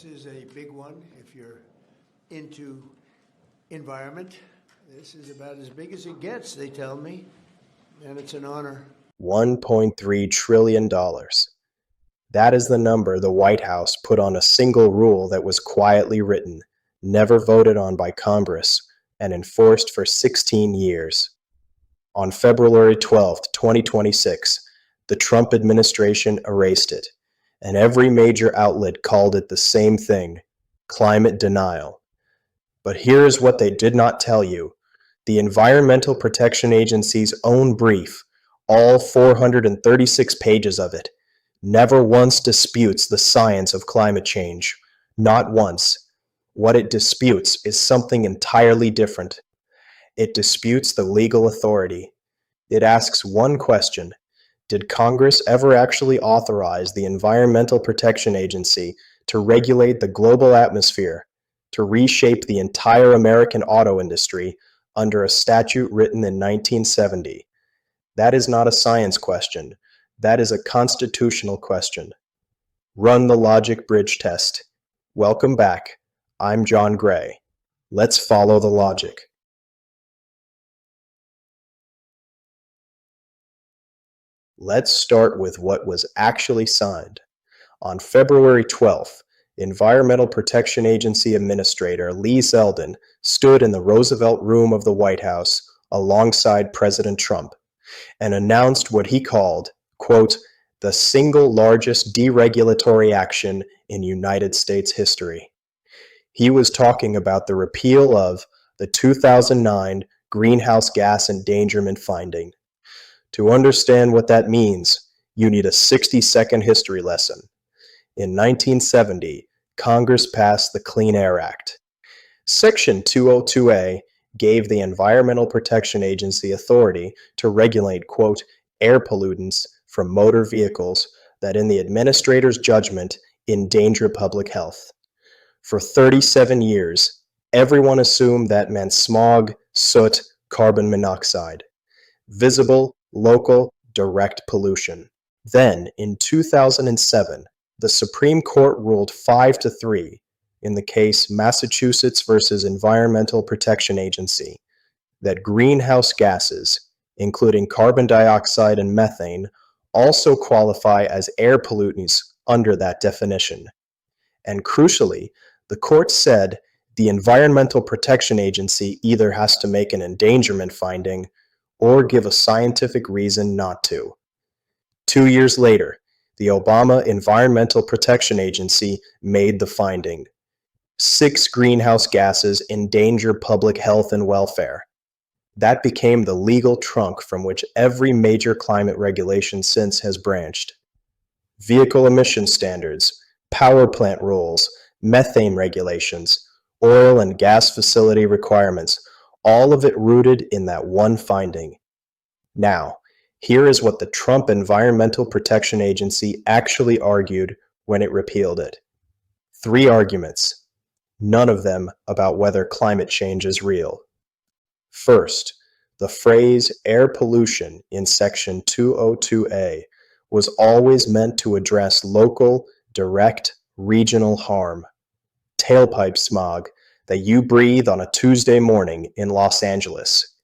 This is a big one if you're into environment. This is about as big as it gets, they tell me, and it's an honor. $1.3 trillion. That is the number the White House put on a single rule that was quietly written, never voted on by Congress, and enforced for 16 years. On February 12, 2026, the Trump administration erased it, and every major outlet called it the same thing: climate denial. But here is what they did not tell you. The Environmental Protection Agency's own brief, all 436 pages of it, never once disputes the science of climate change. Not once. What it disputes is something entirely different. It disputes the legal authority. It asks one question: did Congress ever actually authorize the Environmental Protection Agency to regulate the global atmosphere, to reshape the entire American auto industry under a statute written in 1970? That is not a science question. That is a constitutional question. Run the logic bridge test. Welcome back. I'm John Gray. Let's follow the logic. Let's start with what was actually signed. On February 12th, Environmental Protection Agency Administrator Lee Zeldin stood in the Roosevelt Room of the White House alongside President Trump and announced what he called, quote, the single largest deregulatory action in United States history. He was talking about the repeal of the 2009 Greenhouse Gas Endangerment Finding. To understand what that means, you need a 60-second history lesson. In 1970, Congress passed the Clean Air Act. Section 202A gave the Environmental Protection Agency authority to regulate, quote, air pollutants from motor vehicles that, in the administrator's judgment, endanger public health. For 37 years, everyone assumed that meant smog, soot, carbon monoxide. Visible, local, direct pollution. Then, in 2007, the Supreme Court ruled 5-3 in the case Massachusetts versus Environmental Protection Agency that greenhouse gases, including carbon dioxide and methane, also qualify as air pollutants under that definition. And crucially, the court said the Environmental Protection Agency either has to make an endangerment finding or give a scientific reason not to. 2 years later, the Obama Environmental Protection Agency made the finding: 6 greenhouse gases endanger public health and welfare. That became the legal trunk from which every major climate regulation since has branched. Vehicle emission standards, power plant rules, methane regulations, oil and gas facility requirements, all of it rooted in that one finding. Now, here is what the Trump Environmental Protection Agency actually argued when it repealed it. 3 arguments, none of them about whether climate change is real. First, the phrase air pollution in Section 202A was always meant to address local, direct, regional harm. Tailpipe smog that you breathe on a Tuesday morning in Los Angeles,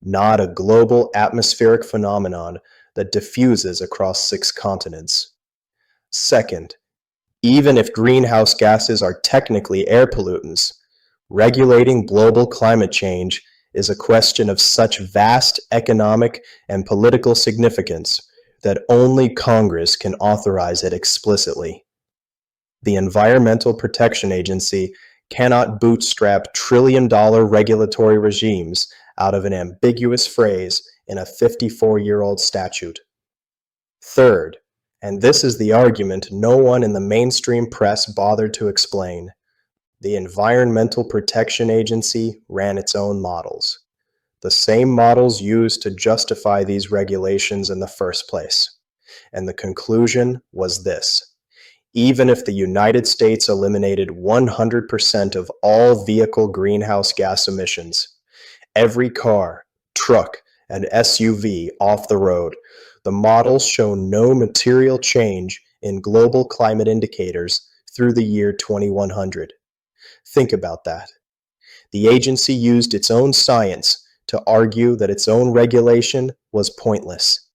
not a global atmospheric phenomenon that diffuses across 6 continents. Second, even if greenhouse gases are technically air pollutants, regulating global climate change is a question of such vast economic and political significance that only Congress can authorize it explicitly. The Environmental Protection Agency cannot bootstrap trillion-dollar regulatory regimes out of an ambiguous phrase in a 54-year-old statute. Third, and this is the argument no one in the mainstream press bothered to explain, the Environmental Protection Agency ran its own models. The same models used to justify these regulations in the first place. And the conclusion was this: even if the United States eliminated 100% of all vehicle greenhouse gas emissions, every car, truck, and SUV off the road, the models show no material change in global climate indicators through the year 2100. Think about that. The agency used its own science to argue that its own regulation was pointless.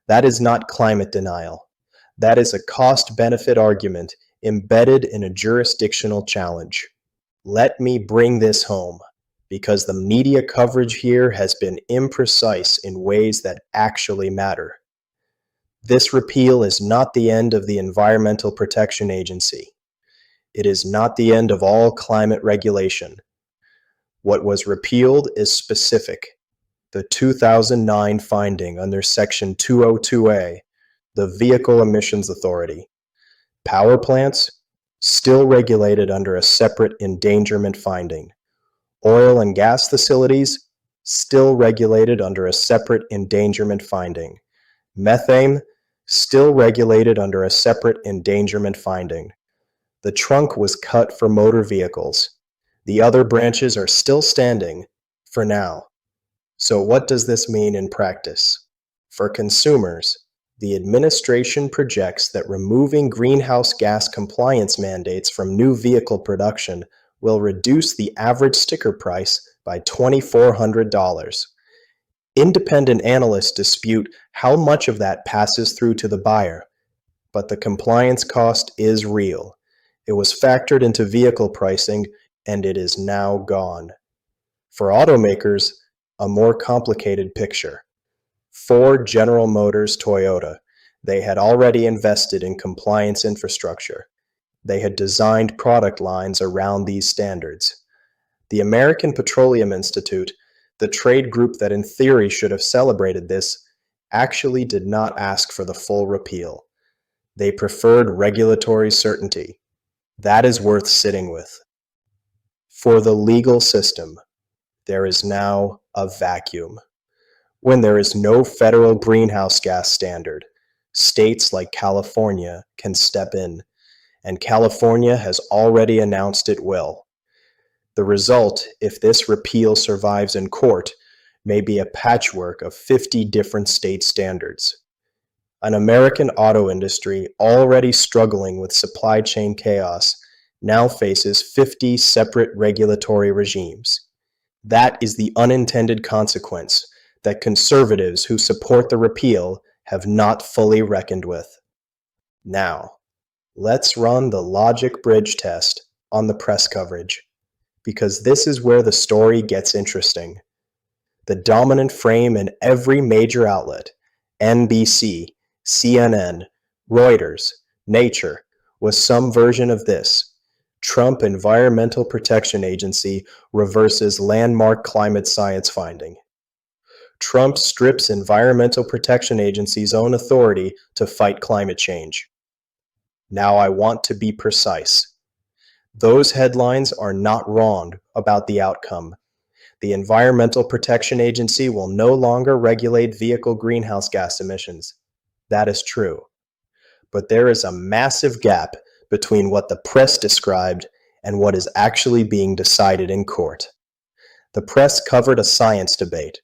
That is not climate denial. That is a cost-benefit argument embedded in a jurisdictional challenge. Let me bring this home, because the media coverage here has been imprecise in ways that actually matter. This repeal is not the end of the Environmental Protection Agency. It is not the end of all climate regulation. What was repealed is specific. The 2009 finding under Section 202A, the Vehicle Emissions Authority. Power plants, still regulated under a separate endangerment finding. Oil and gas facilities, still regulated under a separate endangerment finding. Methane, still regulated under a separate endangerment finding. The trunk was cut for motor vehicles. The other branches are still standing, for now. So what does this mean in practice? For consumers, the administration projects that removing greenhouse gas compliance mandates from new vehicle production will reduce the average sticker price by $2,400. Independent analysts dispute how much of that passes through to the buyer, but the compliance cost is real. It was factored into vehicle pricing, and it is now gone. For automakers, a more complicated picture. Ford, General Motors, Toyota, they had already invested in compliance infrastructure. They had designed product lines around these standards. The American Petroleum Institute, the trade group that in theory should have celebrated this, actually did not ask for the full repeal. They preferred regulatory certainty. That is worth sitting with. For the legal system, there is now a vacuum. When there is no federal greenhouse gas standard, states like California can step in, and California has already announced it will. The result, if this repeal survives in court, may be a patchwork of 50 different state standards. An American auto industry already struggling with supply chain chaos now faces 50 separate regulatory regimes. That is the unintended consequence that conservatives who support the repeal have not fully reckoned with. Now, let's run the logic bridge test on the press coverage, because this is where the story gets interesting. The dominant frame in every major outlet, NBC, CNN, Reuters, Nature, was some version of this. Trump Environmental Protection Agency reverses landmark climate science finding. Trump strips Environmental Protection Agency's own authority to fight climate change. Now I want to be precise. Those headlines are not wrong about the outcome. The Environmental Protection Agency will no longer regulate vehicle greenhouse gas emissions. That is true. But there is a massive gap between what the press described and what is actually being decided in court. The press covered a science debate.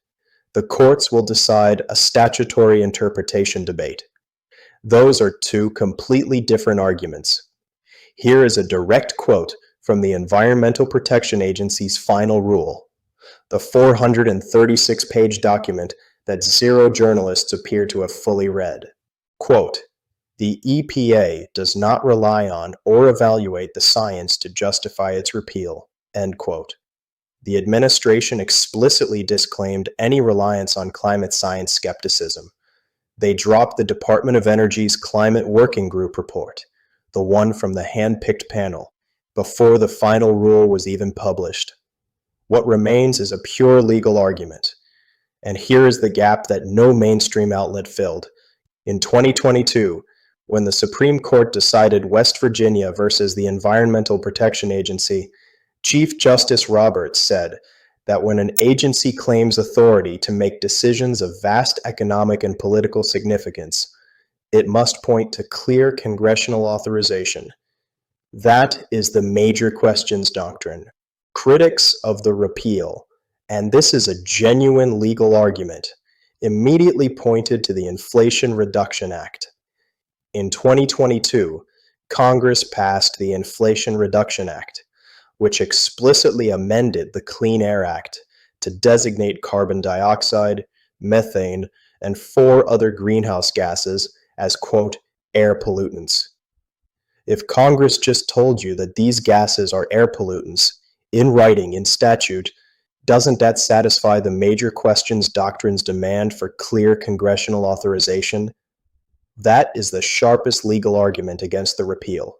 The courts will decide a statutory interpretation debate. Those are two completely different arguments. Here is a direct quote from the Environmental Protection Agency's final rule, the 436-page document that zero journalists appear to have fully read. Quote, "The EPA does not rely on or evaluate the science to justify its repeal." End quote. The administration explicitly disclaimed any reliance on climate science skepticism. They dropped the Department of Energy's Climate Working Group report, the one from the hand-picked panel, before the final rule was even published. What remains is a pure legal argument. And here is the gap that no mainstream outlet filled. In 2022, when the Supreme Court decided West Virginia versus the Environmental Protection Agency, Chief Justice Roberts said that when an agency claims authority to make decisions of vast economic and political significance, it must point to clear congressional authorization. That is the major questions doctrine. Critics of the repeal, and this is a genuine legal argument, immediately pointed to the Inflation Reduction Act. In 2022, Congress passed the Inflation Reduction Act, which explicitly amended the Clean Air Act to designate carbon dioxide, methane, and 4 other greenhouse gases as, quote, air pollutants. If Congress just told you that these gases are air pollutants, in writing, in statute, doesn't that satisfy the major questions doctrines demand for clear congressional authorization? That is the sharpest legal argument against the repeal.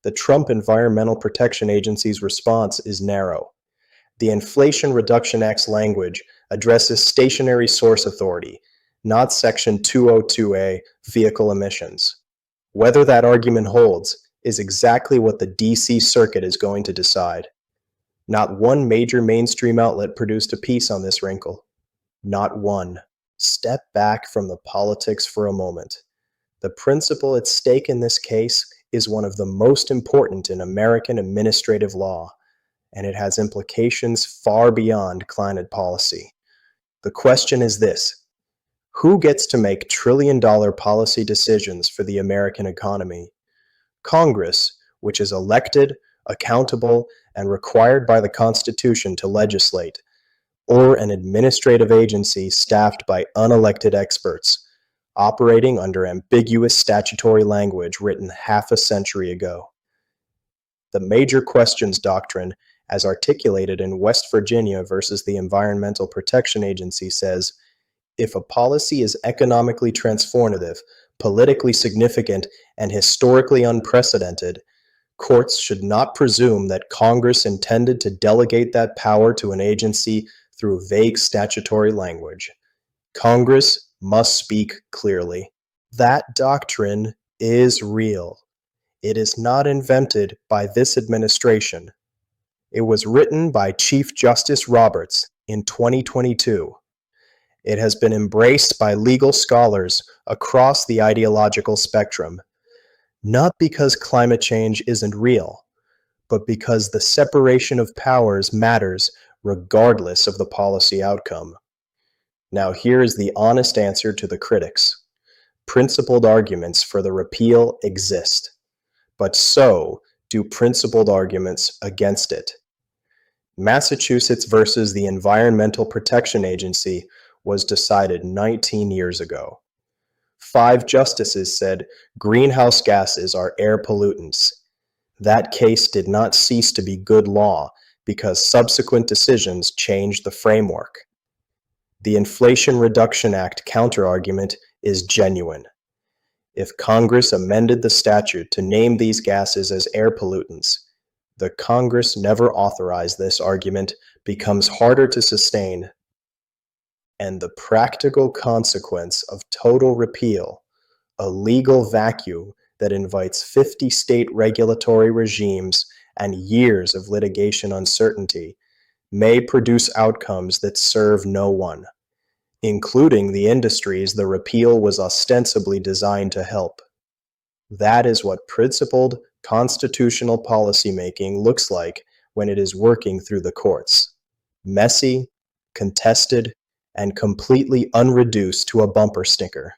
The Trump Environmental Protection Agency's response is narrow. The Inflation Reduction Act's language addresses stationary source authority, not Section 202A, vehicle emissions. Whether that argument holds is exactly what the D.C. Circuit is going to decide. Not one major mainstream outlet produced a piece on this wrinkle. Not one. Step back from the politics for a moment. The principle at stake in this case is one of the most important in American administrative law, and it has implications far beyond climate policy. The question is this: who gets to make trillion-dollar policy decisions for the American economy? Congress, which is elected, accountable, and required by the Constitution to legislate, or an administrative agency staffed by unelected experts, operating under ambiguous statutory language written half a century ago. The major questions doctrine, as articulated in West Virginia versus the Environmental Protection Agency, says, if a policy is economically transformative, politically significant, and historically unprecedented, courts should not presume that Congress intended to delegate that power to an agency through vague statutory language. Congress must speak clearly. That doctrine is real. It is not invented by this administration. It was written by Chief Justice Roberts in 2022. It has been embraced by legal scholars across the ideological spectrum, not because climate change isn't real, but because the separation of powers matters regardless of the policy outcome. Now here is the honest answer to the critics. Principled arguments for the repeal exist, but so do principled arguments against it. Massachusetts versus the Environmental Protection Agency was decided 19 years ago. 5 justices said greenhouse gases are air pollutants. That case did not cease to be good law because subsequent decisions changed the framework. The Inflation Reduction Act counterargument is genuine. If Congress amended the statute to name these gases as air pollutants, the Congress never authorized this argument becomes harder to sustain, and the practical consequence of total repeal, a legal vacuum that invites 50 state regulatory regimes and years of litigation uncertainty, may produce outcomes that serve no one, including the industries the repeal was ostensibly designed to help. That is what principled constitutional policymaking looks like when it is working through the courts. Messy, contested, and completely unreduced to a bumper sticker.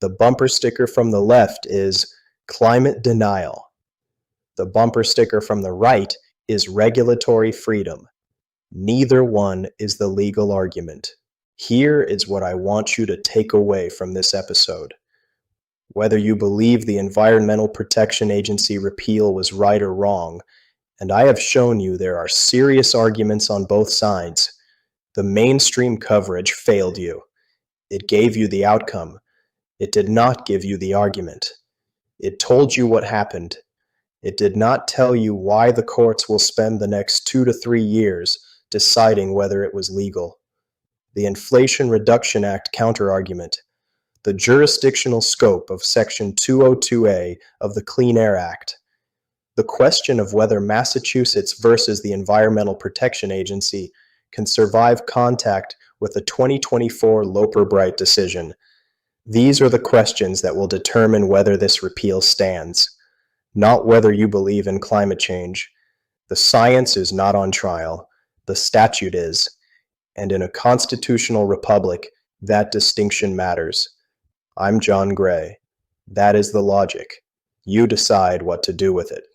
The bumper sticker from the left is climate denial. The bumper sticker from the right is regulatory freedom. Neither one is the legal argument. Here is what I want you to take away from this episode. Whether you believe the Environmental Protection Agency repeal was right or wrong, and I have shown you there are serious arguments on both sides, the mainstream coverage failed you. It gave you the outcome. It did not give you the argument. It told you what happened. It did not tell you why the courts will spend the next 2 to 3 years deciding whether it was legal. The Inflation Reduction Act counterargument, the jurisdictional scope of Section 202A of the Clean Air Act, the question of whether Massachusetts versus the Environmental Protection Agency can survive contact with the 2024 Loper-Bright decision. These are the questions that will determine whether this repeal stands, not whether you believe in climate change. The science is not on trial. The statute is. And in a constitutional republic, that distinction matters. I'm John Gray. That is the logic. You decide what to do with it.